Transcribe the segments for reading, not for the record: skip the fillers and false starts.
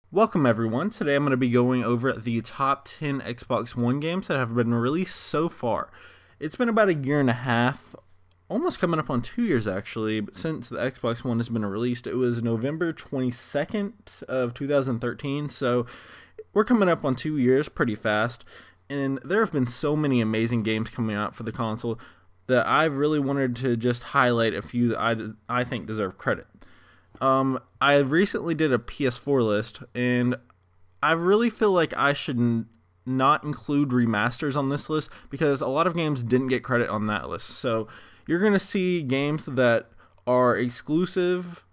Welcome everyone. Today I'm going to be going over the top 10 Xbox One games that have been released so far. It's been about a year and a half, almost coming up on 2 years actually, but since the Xbox One has been released. It was November 22nd of 2013, so we're coming up on 2 years pretty fast, and there have been so many amazing games coming out for the console that I really wanted to just highlight a few that I think deserve credit. I recently did a PS4 list, and I really feel like I should not include remasters on this list because a lot of games didn't get credit on that list. So you're going to see games that are exclusive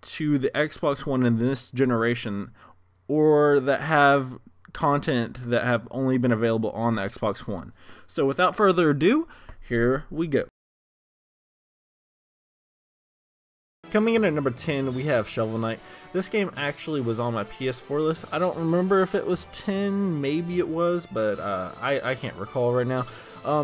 to the Xbox One in this generation, or that have content that have only been available on the Xbox One. So without further ado, here we go. Coming in at number 10, we have Shovel Knight. This game actually was on my PS4 list. I don't remember if it was 10, maybe it was, but I can't recall right now.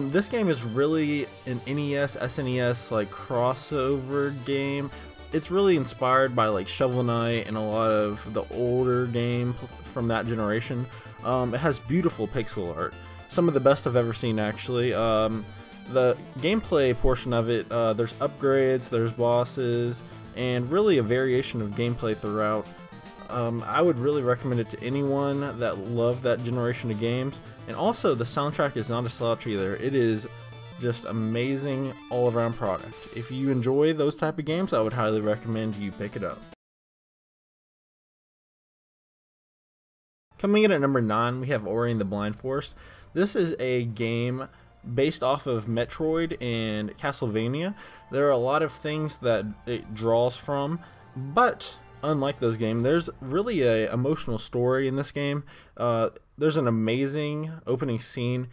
This game is really an NES, SNES like crossover game. It's really inspired by like Shovel Knight and a lot of the older game from that generation. It has beautiful pixel art, some of the best I've ever seen actually. The gameplay portion of it, there's upgrades, there's bosses, and really a variation of gameplay throughout. I would really recommend it to anyone that loved that generation of games. And also, the soundtrack is not a slouch either. It is just amazing all-around product. If you enjoy those type of games, I would highly recommend you pick it up. Coming in at number 9, we have Orion the Blind Forest. This is a game based off of Metroid and Castlevania. There are a lot of things that it draws from, but unlike those games, there's really a emotional story in this game. There's an amazing opening scene.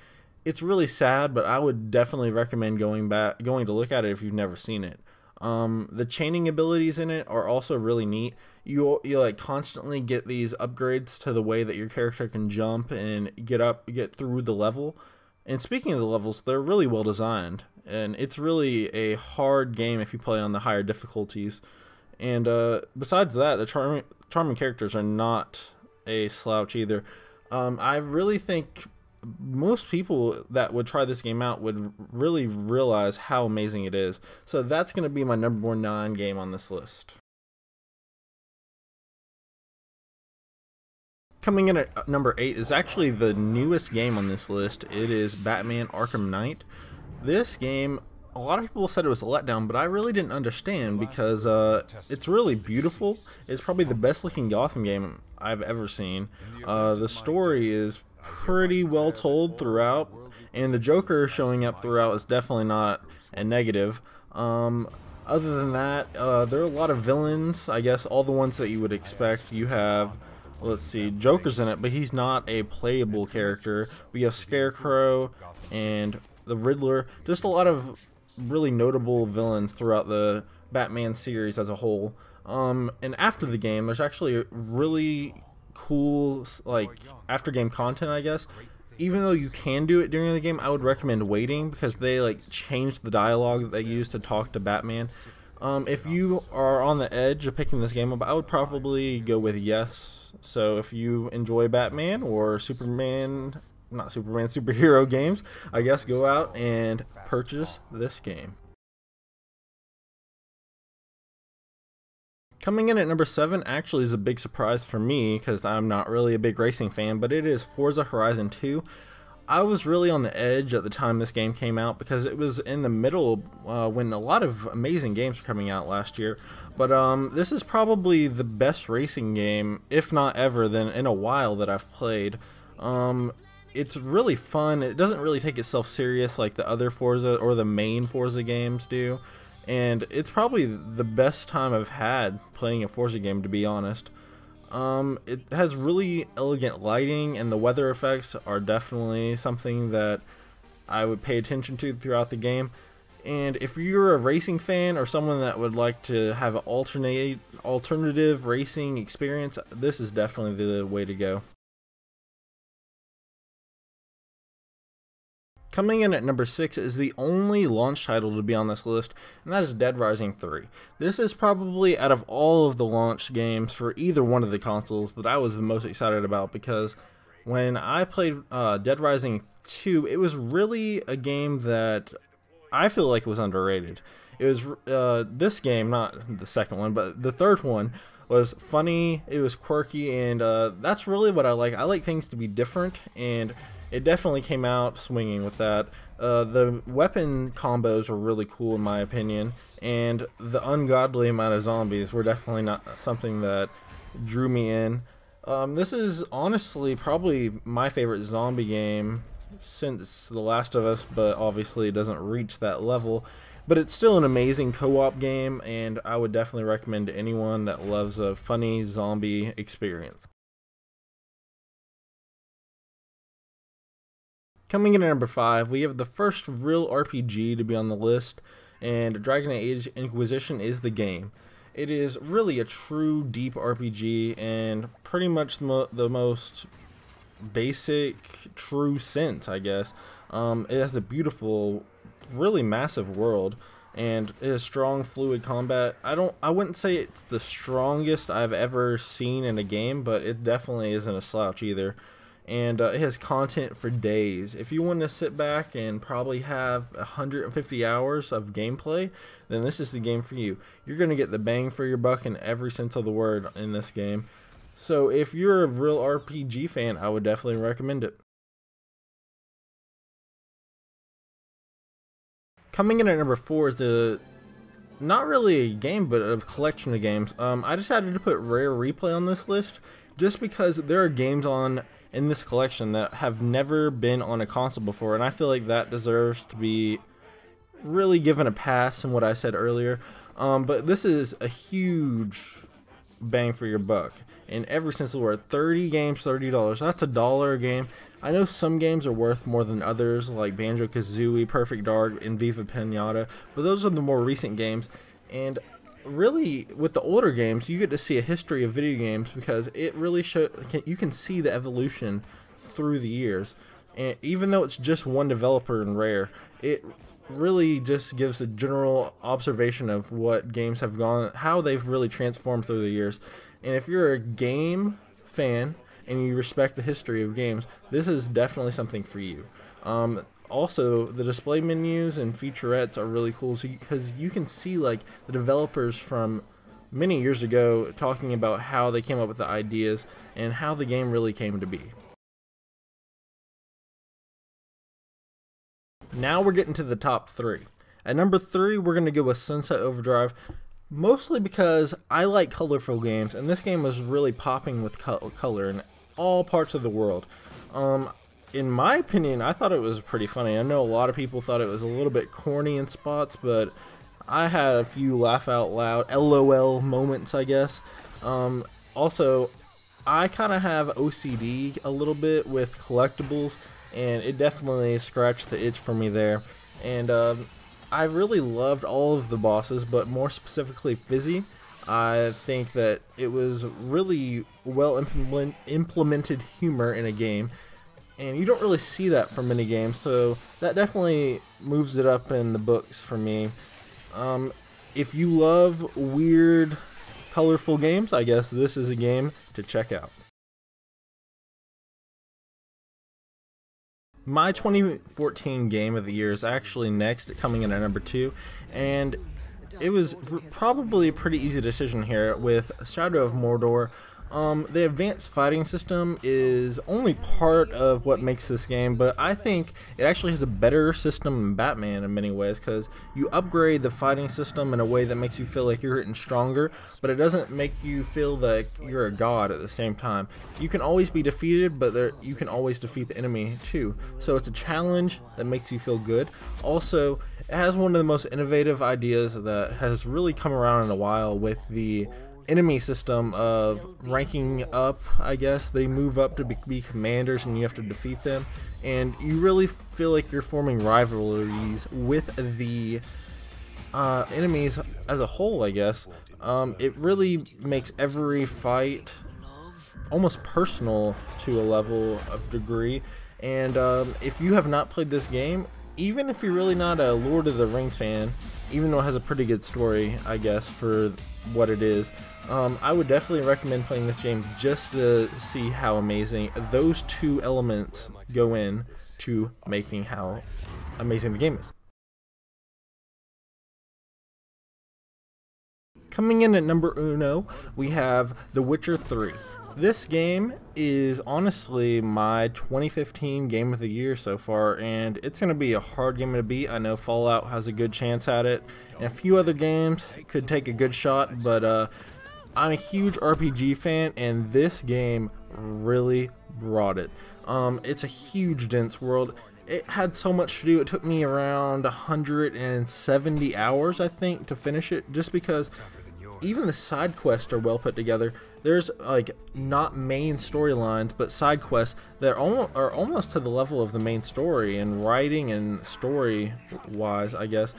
It's really sad, but I would definitely recommend going to look at it if you've never seen it. The chaining abilities in it are also really neat. You like constantly get these upgrades to the way that your character can jump and get through the level. And speaking of the levels, they're really well designed, and it's really a hard game if you play on the higher difficulties. And besides that, the charming characters are not a slouch either. I really think most people that would try this game out would really realize how amazing it is. So that's going to be my number 9 game on this list. Coming in at number 8 is actually the newest game on this list. It is Batman Arkham Knight. This game, a lot of people said it was a letdown, but I really didn't understand because it's really beautiful. It's probably the best looking Gotham game I've ever seen. The story is pretty well told throughout, and the Joker showing up throughout is definitely not a negative. Other than that, there are a lot of villains, I guess all the ones that you would expect. You have, let's see, Joker's in it, but he's not a playable character. We have Scarecrow and the Riddler. Just a lot of really notable villains throughout the Batman series as a whole. And after the game, there's actually really cool like after game content, I guess. Even though you can do it during the game, I would recommend waiting because they like changed the dialogue that they use to talk to Batman. If you are on the edge of picking this game up, I would probably go with yes. So if you enjoy Batman or superhero games, I guess go out and purchase this game. Coming in at number 7 actually is a big surprise for me because I'm not really a big racing fan, but it is Forza Horizon 2. I was really on the edge at the time this game came out because it was in the middle when a lot of amazing games were coming out last year. But this is probably the best racing game, if not ever, in a while that I've played. It's really fun. It doesn't really take itself serious like the other Forza or the main Forza games do. And it's probably the best time I've had playing a Forza game, to be honest. It has really elegant lighting, and the weather effects are definitely something that I would pay attention to throughout the game. And if you're a racing fan or someone that would like to have an alternative racing experience, this is definitely the way to go. Coming in at number 6 is the only launch title to be on this list, and that is Dead Rising 3. This is probably, out of all of the launch games for either one of the consoles, that I was the most excited about, because when I played Dead Rising 2, it was really a game that I feel like was underrated. It was this game, not the second one, but the third one, was funny, it was quirky, and that's really what I like. I like things to be different, and it definitely came out swinging with that. The weapon combos were really cool in my opinion, and the ungodly amount of zombies were definitely not something that drew me in. This is honestly probably my favorite zombie game since The Last of Us, but obviously it doesn't reach that level. But it's still an amazing co-op game, and I would definitely recommend to anyone that loves a funny zombie experience. Coming in at number 5, we have the first real RPG to be on the list, and Dragon Age Inquisition is the game. It is really a true deep RPG, and pretty much the most basic true sense, I guess. It has a beautiful, really massive world, and it has strong fluid combat. I wouldn't say it's the strongest I've ever seen in a game, but it definitely isn't a slouch either. And it has content for days. If you want to sit back and probably have 150 hours of gameplay, then this is the game for you. You're going to get the bang for your buck in every sense of the word in this game. So if you're a real RPG fan, I would definitely recommend it. Coming in at number 4 is not really a game, but a collection of games. I decided to put Rare Replay on this list just because there are games in this collection that have never been on a console before, and I feel like that deserves to be really given a pass in what I said earlier. But this is a huge bang for your buck in every sense of the word. 30 games, $30. That's $1 a game. I know some games are worth more than others, like Banjo-Kazooie, Perfect Dark, and Viva Pinata, but those are the more recent games. And really, with the older games, you get to see a history of video games, because it really you can see the evolution through the years. And even though it's just one developer in Rare, it really just gives a general observation of what games have gone, how they've really transformed through the years. And if you're a game fan and you respect the history of games, this is definitely something for you. Also, the display menus and featurettes are really cool, because you can see like the developers from many years ago talking about how they came up with the ideas and how the game really came to be. Now we're getting to the top 3. At number 3, we're going to go with Sunset Overdrive, mostly because I like colorful games, and this game was really popping with color in all parts of the world. In my opinion, I thought it was pretty funny. I know a lot of people thought it was a little bit corny in spots, but I had a few laugh out loud, LOL moments, I guess. Also, I kind of have OCD a little bit with collectibles, and it definitely scratched the itch for me there. And I really loved all of the bosses, but more specifically Fizzy. I think that it was really well implemented humor in a game, and you don't really see that from many games, so that definitely moves it up in the books for me. If you love weird, colorful games, I guess this is a game to check out. My 2014 game of the year is actually next, coming in at number 2, and it was probably a pretty easy decision here with Shadow of Mordor. The advanced fighting system is only part of what makes this game, but I think it actually has a better system than Batman in many ways, because you upgrade the fighting system in a way that makes you feel like you're getting stronger, but it doesn't make you feel like you're a god at the same time. You can always be defeated, but you can always defeat the enemy too, so it's a challenge that makes you feel good. Also, it has one of the most innovative ideas that has really come around in a while with the enemy system of ranking up, I guess. They move up to be commanders and you have to defeat them, and you really feel like you're forming rivalries with the enemies as a whole, I guess. It really makes every fight almost personal to a level of degree, And if you have not played this game, even if you're really not a Lord of the Rings fan, even though it has a pretty good story, I guess, for what it is, I would definitely recommend playing this game just to see how amazing those two elements go in to making how amazing the game is. Coming in at number uno, we have The Witcher 3. This game is honestly my 2015 game of the year so far, and it's going to be a hard game to beat. I know Fallout has a good chance at it, and a few other games could take a good shot, but I'm a huge RPG fan, and this game really brought it. It's a huge, dense world. It had so much to do. It took me around 170 hours, I think, to finish it, just because even the side quests are well put together. There's like not main storylines, but side quests that are almost to the level of the main story in writing and story wise, I guess.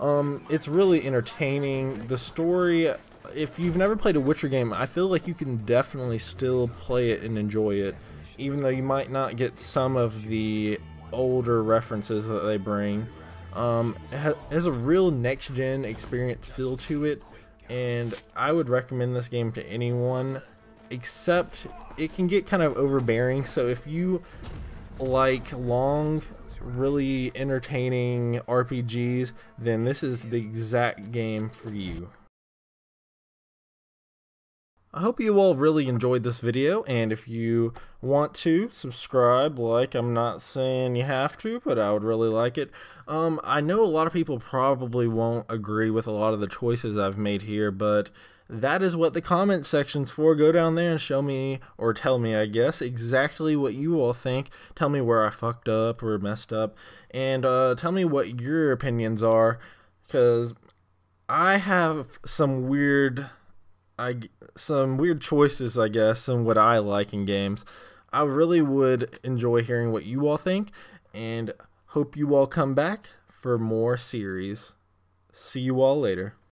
It's really entertaining. The story, if you've never played a Witcher game, I feel like you can definitely still play it and enjoy it, even though you might not get some of the older references that they bring. It has a real next-gen experience feel to it, and I would recommend this game to anyone, except it can get kind of overbearing. So if you like long, really entertaining RPGs, then this is the exact game for you. I hope you all really enjoyed this video, and if you want to subscribe, like, I'm not saying you have to, but I would really like it. I know a lot of people probably won't agree with a lot of the choices I've made here, but that is what the comment section's for. Go down there and show me, or tell me, I guess, exactly what you all think. Tell me where I fucked up or messed up, and tell me what your opinions are, because I have some weird choices, I guess, and what I like in games. I really would enjoy hearing what you all think, and hope you all come back for more series. See you all later.